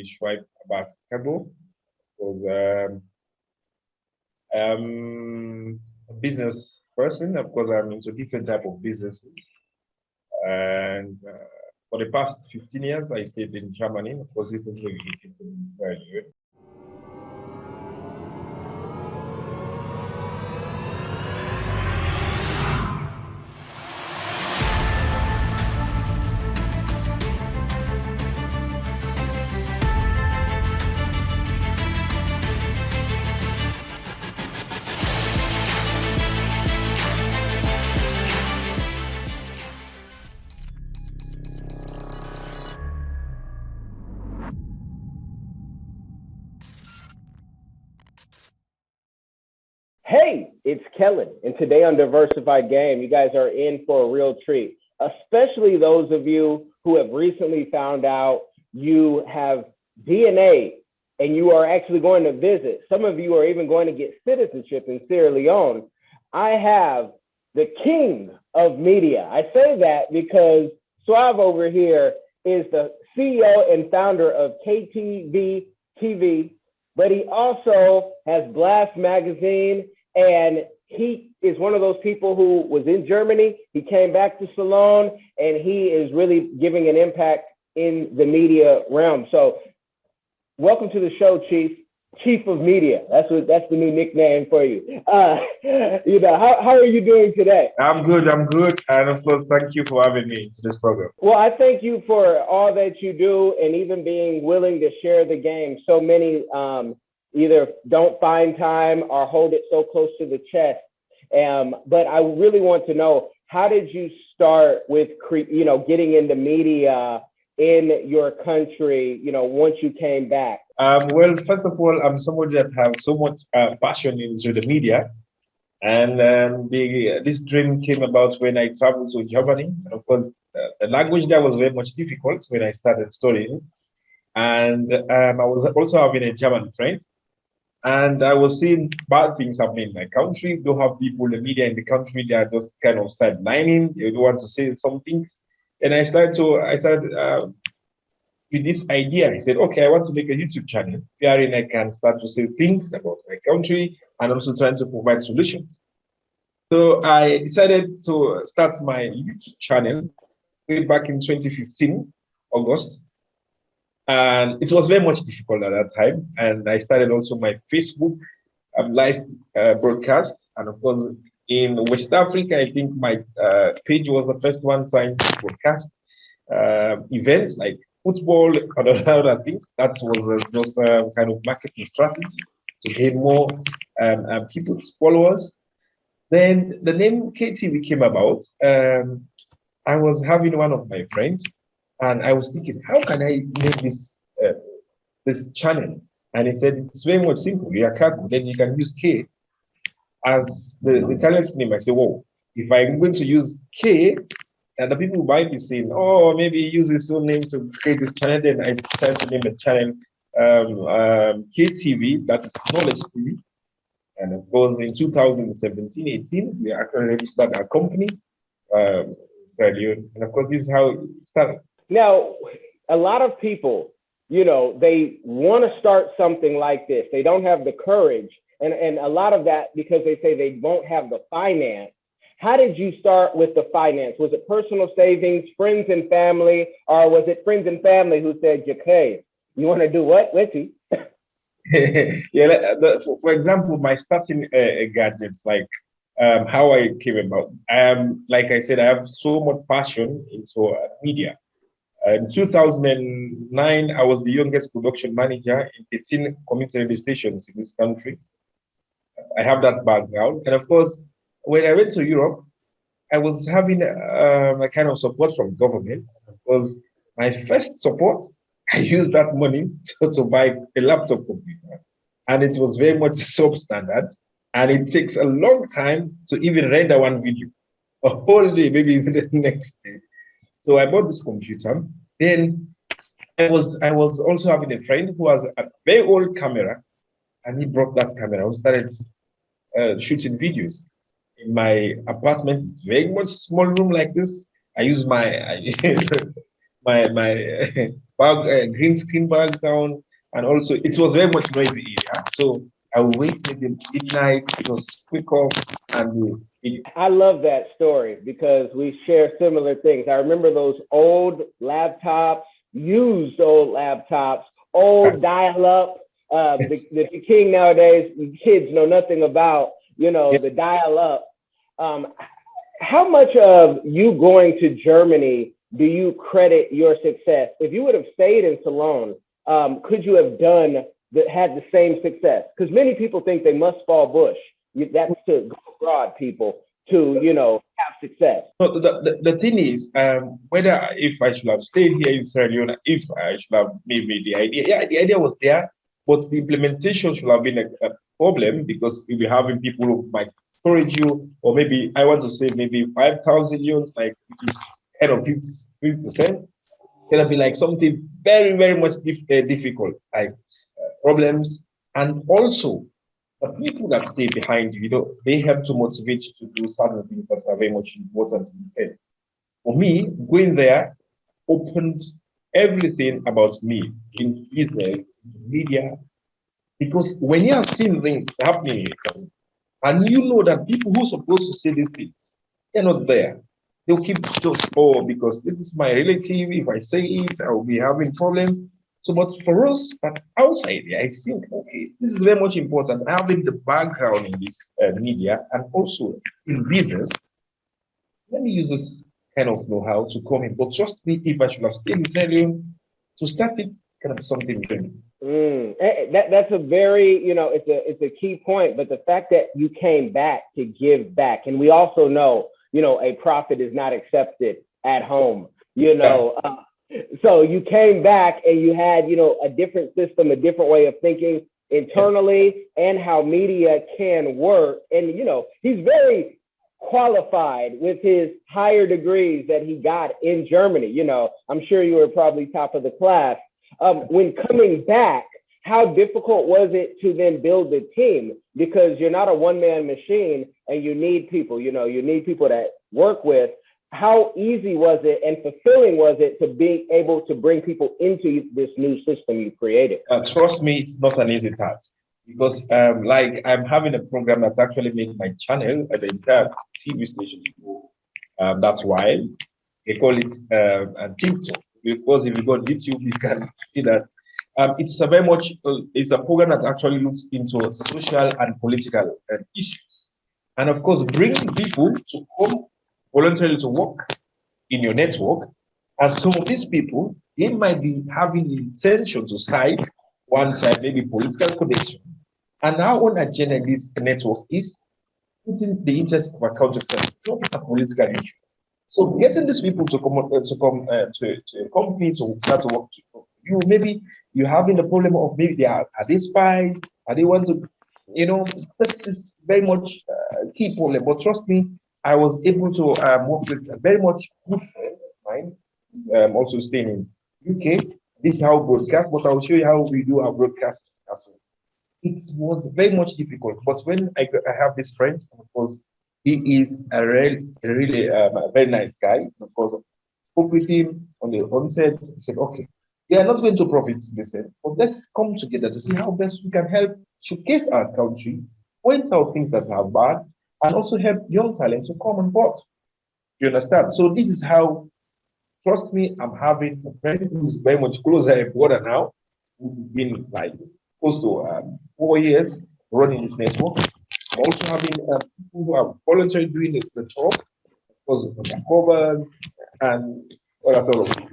Shwaib Abass Kargbo. Was a business person. Of course, I'm into different type of businesses. And for the past 15 years, I stayed in Germany. Of course, recently we came to graduate. Hey, it's Kellen, and today on Diversified Game, you guys are in for a real treat, especially those of you who have recently found out you have DNA and you are actually going to visit. Some of you are even going to get citizenship in Sierra Leone. I have the king of media. I say that because Shwaib over here is the CEO and founder of KTV TV, but he also has Blast Magazine, and he is one of those people who was in Germany. He came back to Salone, and he is really giving an impact in the media realm. So welcome to the show, Chief of Media. That's the new nickname for you. How are you doing today? I'm good. And of course, thank you for having me to this program. Well, I thank you for all that you do and even being willing to share the game. So many either don't find time or hold it so close to the chest. But I really want to know, how did you start with, getting into media in your country, once you came back? Well, first of all, I'm somebody that have so much passion into the media. And this dream came about when I traveled to Germany. And of course, the language there was very much difficult when I started studying. And I was also having a German friend. And I was seeing bad things happening in my country. Don't have people, the media in the country, they are just kind of sidelining. They don't want to say some things. And I started with this idea. I said, okay, I want to make a YouTube channel wherein I can start to say things about my country and also trying to provide solutions. So I decided to start my YouTube channel way back in 2015, August. And it was very much difficult at that time. And I started also my Facebook live broadcast. And of course, in West Africa, I think my page was the first one trying to broadcast events like football and other things. That was just a kind of marketing strategy to gain more people, followers. Then the name KTV came about. I was having one of my friends, and I was thinking, how can I make this channel? And he said, it's very much simple. You are Kargbo, then you can use K as the talent's name. I said, whoa, if I'm going to use K, and the people might be saying, oh, maybe use his own name to create this channel. Then I decided to name the channel KTV, that is Knowledge TV. And of course, in 2017-18, we actually registered our company. And of course, this is how it started. Now, a lot of people, they want to start something like this. They don't have the courage. And a lot of that because they say they won't have the finance. How did you start with the finance? Was it personal savings, friends and family, or was it friends and family who said, okay, you want to do what? Let's see. Yeah, for example, my starting gadgets, like how I came about. Like I said, I have so much passion into media. In 2009, I was the youngest production manager in 13 community radio stations in this country. I have that background. And of course, when I went to Europe, I was having a kind of support from government. Because my first support, I used that money to buy a laptop computer. And it was very much substandard. And it takes a long time to even render one video. A whole day, maybe even the next day. So I bought this computer. Then I was also having a friend who has a very old camera, and he brought that camera. We started shooting videos in my apartment. It's very much small room like this. I use my green screen background, and also it was very much noisy area. So I would wait maybe midnight, it was quick off, and I love that story because we share similar things. I remember those old laptops, used old laptops, old dial-up. The king nowadays, kids know nothing about, the dial-up. How much of you going to Germany do you credit your success? If you would have stayed in Salone, could you have had the same success? Because many people think they must fall bush. That's to go abroad, people, to have success. So the thing is, whether if I should have stayed here in Sierra Leone, if I should have maybe the idea, yeah, the idea was there, but the implementation should have been a problem because you'll be having people who might storage you, or maybe I want to save maybe 5,000 euros, like it is kind of 50%. It's gonna be like something very, very much difficult, like problems, and also the people that stay behind you, they help to motivate you to do certain things that are very much important in the sense. For me, going there opened everything about me in business, in media, because when you are seeing things happening and you know that people who are supposed to say these things, they're not there. They'll keep just, oh, because this is my relative. If I say it, I will be having problem. So, but for us, but outside, I think, okay, this is very much important. Having the background in this media and also in business, let me use this kind of know-how to come in. But trust me, if I should have stayed in Israel to start it, it's kind of something different. That's a very, it's a key point. But the fact that you came back to give back, and we also know, a profit is not accepted at home, so you came back and you had, a different system, a different way of thinking internally, and how media can work. And, he's very qualified with his higher degrees that he got in Germany. I'm sure you were probably top of the class. When coming back, how difficult was it to then build the team? Because you're not a one-man machine and you need people, you need people to work with. How easy was it and fulfilling was it to be able to bring people into this new system you created? Trust me, it's not an easy task because like I'm having a program that's actually made my channel at the entire TV station. That's why they call it TikTok, because if you go on YouTube, you can see that it's a very much, it's a program that actually looks into social and political issues. And of course, bringing people to come voluntarily to work in your network. And some of these people, they might be having the intention to side, one side, maybe political connection. And our own agenda in this network is putting the interest of a country first, not a political issue. So getting these people to come to a company to start to work with you, maybe you're having the problem of maybe are they spies? Are they want to, this is very much key problem. But trust me, I was able to work with a very much good friend of mine, also staying in UK. This is how broadcast, but I'll show you how we do our broadcast as well. It was very much difficult, but when I have this friend, of course, he is a really a very nice guy. Of course, spoke with him on the onset. He said, "Okay, we are not going to profit in this sense, but let's come together to see how best we can help showcase our country, point out things that are bad, and also help young talent to come on board." You understand? So this is how, trust me, I'm having a friend who's very much closer a brother now. We've been like close to 4 years running this network. I'm also having people who are voluntarily doing the job, because of the cover and all that sort of thing.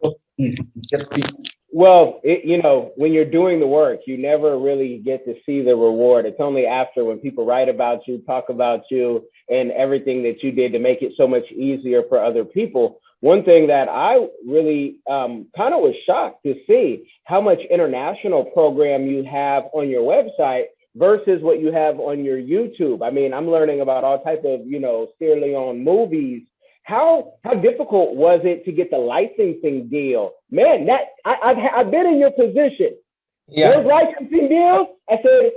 It's easy to get people. Well, when you're doing the work, you never really get to see the reward. It's only after when people write about you, talk about you, and everything that you did to make it so much easier for other people. One thing that I really kind of was shocked to see how much international program you have on your website versus what you have on your YouTube. I mean, I'm learning about all type of, Sierra Leone movies. How difficult was it to get the licensing deal? Man, I've been in your position. Yeah. Those licensing deals, I said,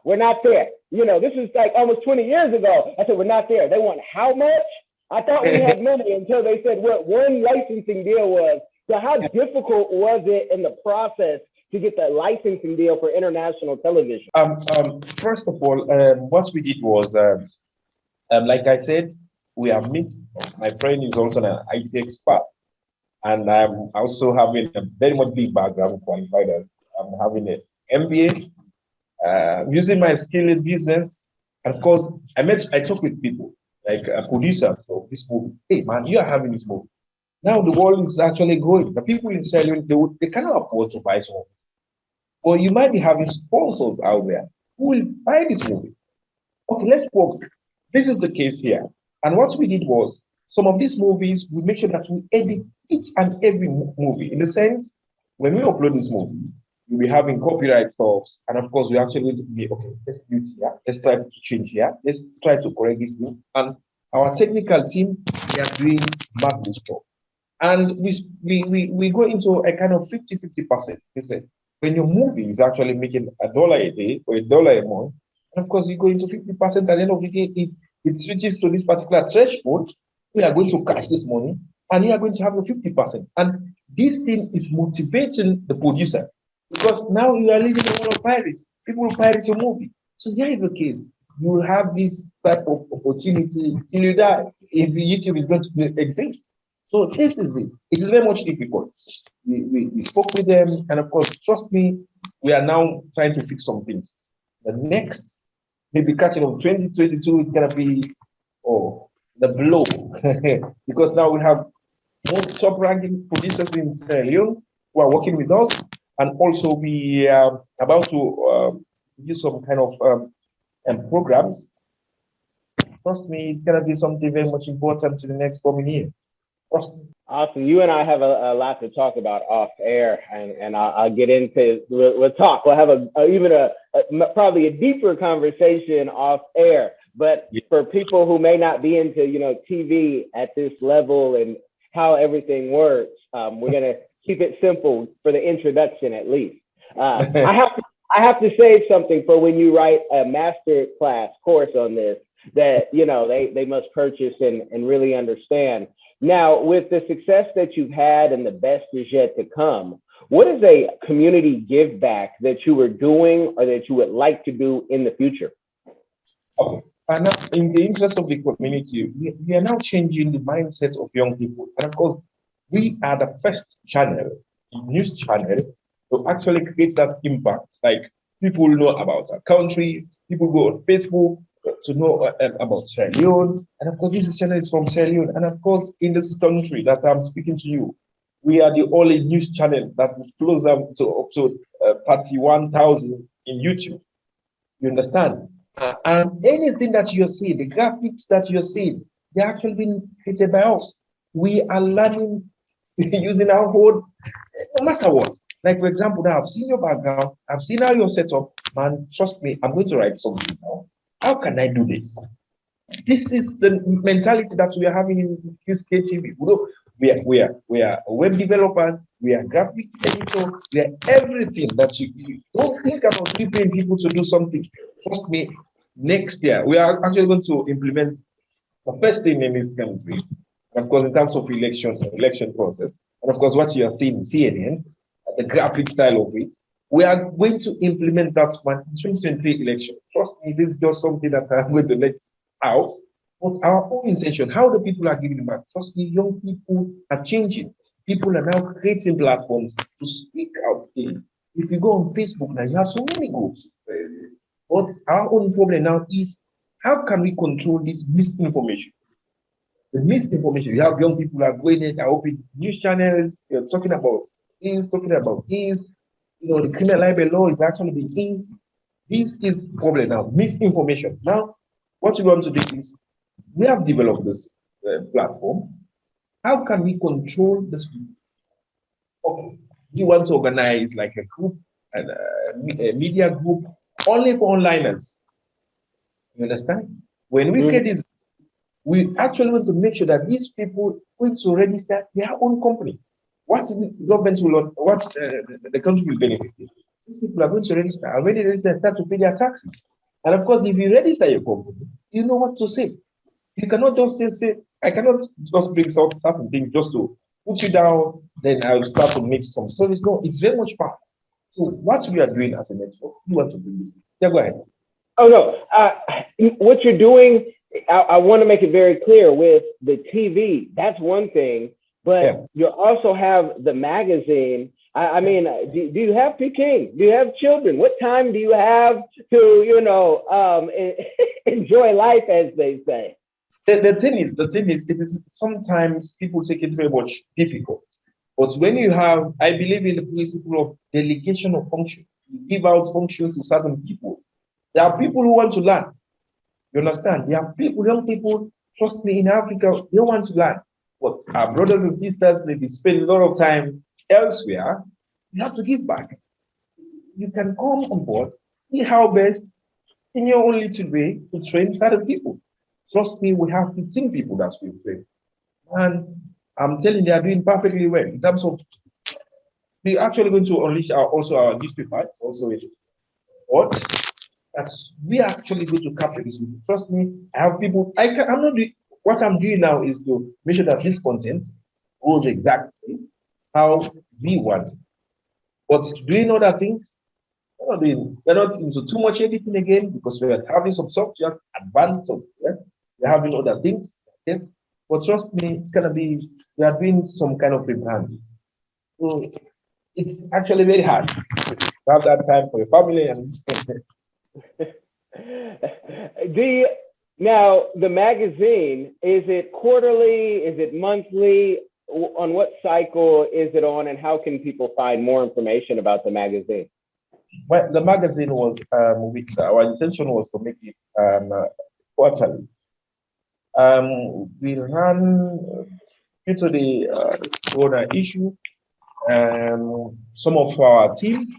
we're not there. This is like almost 20 years ago. I said, we're not there. They want how much? I thought we had money until they said what one licensing deal was. So how difficult was it in the process to get that licensing deal for international television? First of all, what we did was, like I said, we are mixed. My friend is also an IT expert, and I'm also having a very much big background qualified as I'm having an MBA, using my skill in business. And of course, I talk with people like producers of this movie. Hey man, you are having this movie. Now the world is actually growing. The people in Sierra Leone, they cannot afford to buy some. Or you might be having sponsors out there who will buy this movie. Okay, let's work. This is the case here. And what we did was some of these movies, we make sure that we edit each and every movie. In the sense, when we upload this movie, we'll be having copyright stuff. And of course, we actually going to be, okay, let's do it here. Let's try to change here. Let's try to correct this thing. And our technical team, they are doing marvelous job. And we go into a kind of 50-50%. Listen, when your movie is actually making $1 a day or $1 a month, and of course you go into 50% at the end of the day, if it switches to this particular threshold, we are going to cash this money and you are going to have a 50%. And this thing is motivating the producer because now you are living in a world of pirates. People will pirate your movie. So here is the case. You will have this type of opportunity till you die if YouTube is going to exist. So this is it. It is very much difficult. We spoke with them, and of course, trust me, we are now trying to fix some things. The next, maybe catching of 2022 is gonna be the blow because now we have most top-ranking producers in Sierra Leone who are working with us, and also we are about to use some kind of programs. Trust me, it's gonna be something very much important in the next coming year. Awesome. You and I have a lot to talk about off air, and I'll get into. We'll talk. We'll have probably a deeper conversation off air. But for people who may not be into TV at this level and how everything works, we're gonna keep it simple for the introduction at least. I have to save something for when you write a master class course on this that they must purchase and really understand. Now, with the success that you've had and the best is yet to come, what is a community give back that you were doing or that you would like to do in the future? Okay. And now, in the interest of the community, we are now changing the mindset of young people. And of course, we are the first channel, news channel, to actually create that impact. Like people know about our countries, people go on Facebook to know about Sierra Leone. And of course, this channel is from Sierra Leone. And of course, in this country that I'm speaking to you, we are the only news channel that is closer to up to 31,000 in YouTube. You understand? And anything that you're seeing, the graphics that you're seeing, they're actually being created by us. We are learning using our own, no matter what. Like, for example, now I've seen your background, I've seen how you're set up, man. Trust me, I'm going to write something now. How can I do this? This is the mentality that we are having in this KTV. We are web developers, we are graphic editor, we are everything that you don't think about paying people to do something. Trust me, next year we are actually going to implement the first thing in this country. Of course, in terms of election process, and of course, what you are seeing in CNN, the graphic style of it, we are going to implement that one in 2023 election. Trust me, this is just something that I'm going to let out. But our own intention, how the people are giving back. Trust me, young people are changing. People are now creating platforms to speak out. If you go on Facebook now, you have so many groups. But our own problem now is how can we control this misinformation? The misinformation. You have young people are going in, are opening news channels, they're talking about things, the criminal libel law is actually being eased. This is problem now, misinformation. Now, what we want to do is, we have developed this platform. How can we control this? Okay, we want to organize like a group, and a media group, only for onliners. You understand? When we create this, we actually want to make sure that these people going to register their own company. What the government will, what the country will benefit is these people are going to register, already register, and start to pay their taxes. And of course, if you register your company, you know what to say. You cannot just say I cannot just bring certain things just to put you down, then I will start to make some stories. No, it's very much fun. So what we are doing as a network, you want to bring this. Yeah, go ahead. Oh no, what you're doing, I want to make it very clear with the TV. That's one thing, but Yeah. you also have the magazine. I mean, do you have two kids? Do you have children? What time do you have to, enjoy life, as they say? The thing is, it is sometimes people take it very much difficult. But when you have, I believe in the principle of delegation of function. You give out function to certain people. There are people who want to learn. You understand? There are people, young people, trust me, in Africa, they want to learn. But our brothers and sisters, maybe spend a lot of time elsewhere. You have to give back. You can come on board, see how best in your own little way to train certain people. Trust me, we have 15 people that we train. And I'm telling you, they are doing perfectly well in terms of we're actually going to unleash our newspaper, also with what that's we are actually going to capture this. Trust me, I have people. I'm not doing what I'm doing now is to make sure that this content goes exactly how we want. But doing other things, we're not into too much editing again because we're having some software, advanced software. We're having other things. Yes. But trust me, it's gonna be we are doing some kind of rebranding. So it's actually very hard to have that time for your family and Do you, now the magazine, is it quarterly? Is it monthly? On what cycle is it on, and how can people find more information about the magazine? well, the magazine was our intention was to make it quarterly. We ran due to the corona issue. Some of our team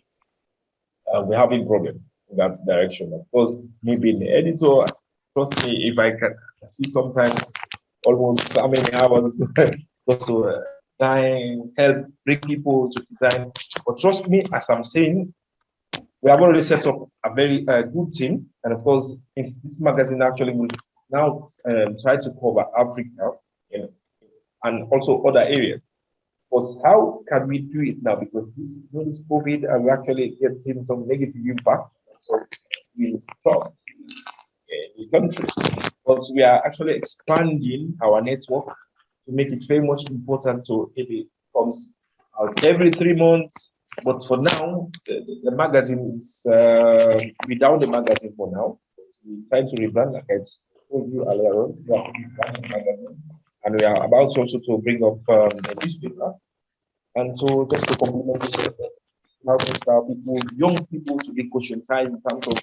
we're having problem in that direction. Of course, me being the editor, trust me, if I can see sometimes almost how many hours just to design, help bring people to design. But trust me, as I'm saying, we have already set up a very good team. And of course, this magazine actually will now try to cover Africa, you know, and also other areas. But how can we do it now? Because this COVID and we actually getting some negative impact. So we stop in the country. But we are actually expanding our network to make it very much important to if it comes out every 3 months. But for now, the magazine is without the magazine for now. We're trying to rebrand, like I told you earlier on. We are rebranding the magazine, and we are about also to bring up the newspaper. And so just to complement this, how to start people, young people to be conscientized in terms of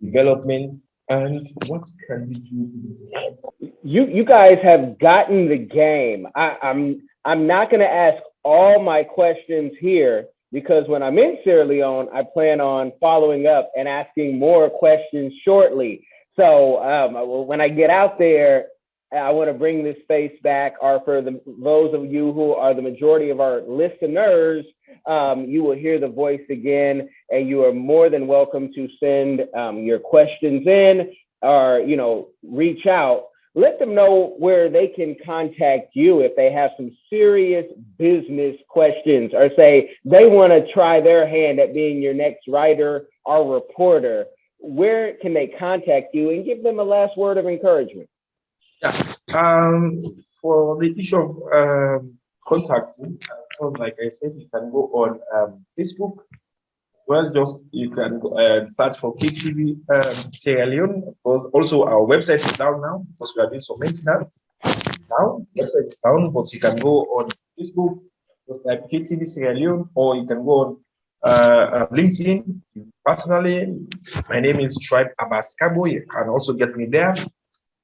development and what can we do? You guys have gotten the game. I'm not going to ask all my questions here because when I'm in Sierra Leone, I plan on following up and asking more questions shortly. So when I get out there, I want to bring this space back, or for those of you who are the majority of our listeners, you will hear the voice again, and you are more than welcome to send your questions in or, reach out. Let them know where they can contact you if they have some serious business questions or say they want to try their hand at being your next writer or reporter. Where can they contact you and give them a last word of encouragement? Yeah. For the issue of contacting, like I said, you can go on Facebook. Well, just you can search for KTV Sierra Leone. Of course, also our website is down now because we are doing some maintenance. Now, website is down, but you can go on Facebook, just type KTV Sierra Leone, or you can go on LinkedIn. Personally, my name is Shwaib Abass. You can also get me there.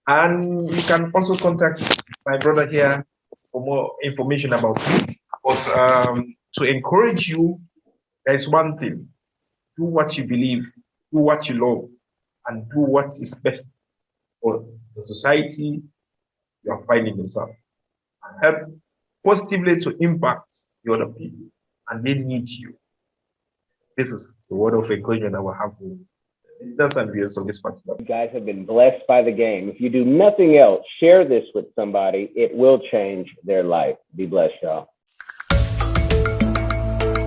And you can also contact my brother here for more information about me. But to encourage you, there is one thing: do what you believe, do what you love, and do what is best for the society you are finding yourself. And help positively to impact the other people, and they need you. This is the word of encouragement I will have for It's just envious of this particular. You guys have been blessed by the game. If you do nothing else, share this with somebody. It will change their life. Be blessed, y'all.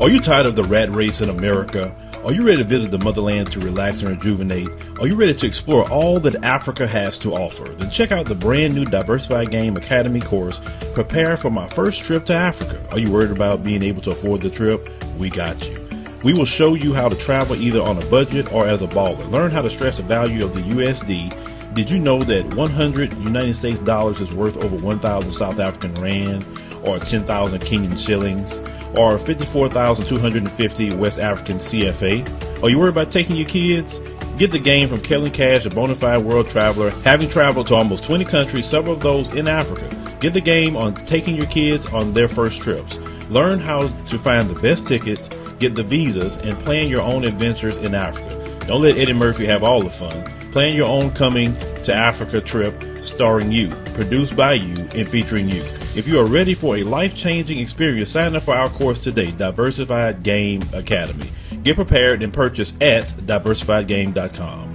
Are you tired of the rat race in America? Are you ready to visit the motherland to relax and rejuvenate? Are you ready to explore all that Africa has to offer? Then check out the brand new Diversified Game Academy course, Prepare for My First Trip to Africa. Are you worried about being able to afford the trip? We got you. We will show you how to travel either on a budget or as a baller. Learn how to stress the value of the USD. Did you know that 100 United States dollars is worth over 1,000 South African rand, or 10,000 Kenyan shillings, or 54,250 West African CFA? Are you worried about taking your kids? Get the game from Kellen Cash, a bona fide world traveler, having traveled to almost 20 countries, several of those in Africa. Get the game on taking your kids on their first trips. Learn how to find the best tickets, get the visas, and plan your own adventures in Africa. Don't let Eddie Murphy have all the fun. Plan your own coming to Africa trip starring you, produced by you, and featuring you. If you are ready for a life-changing experience, sign up for our course today, Diversified Game Academy. Get prepared and purchase at diversifiedgame.com.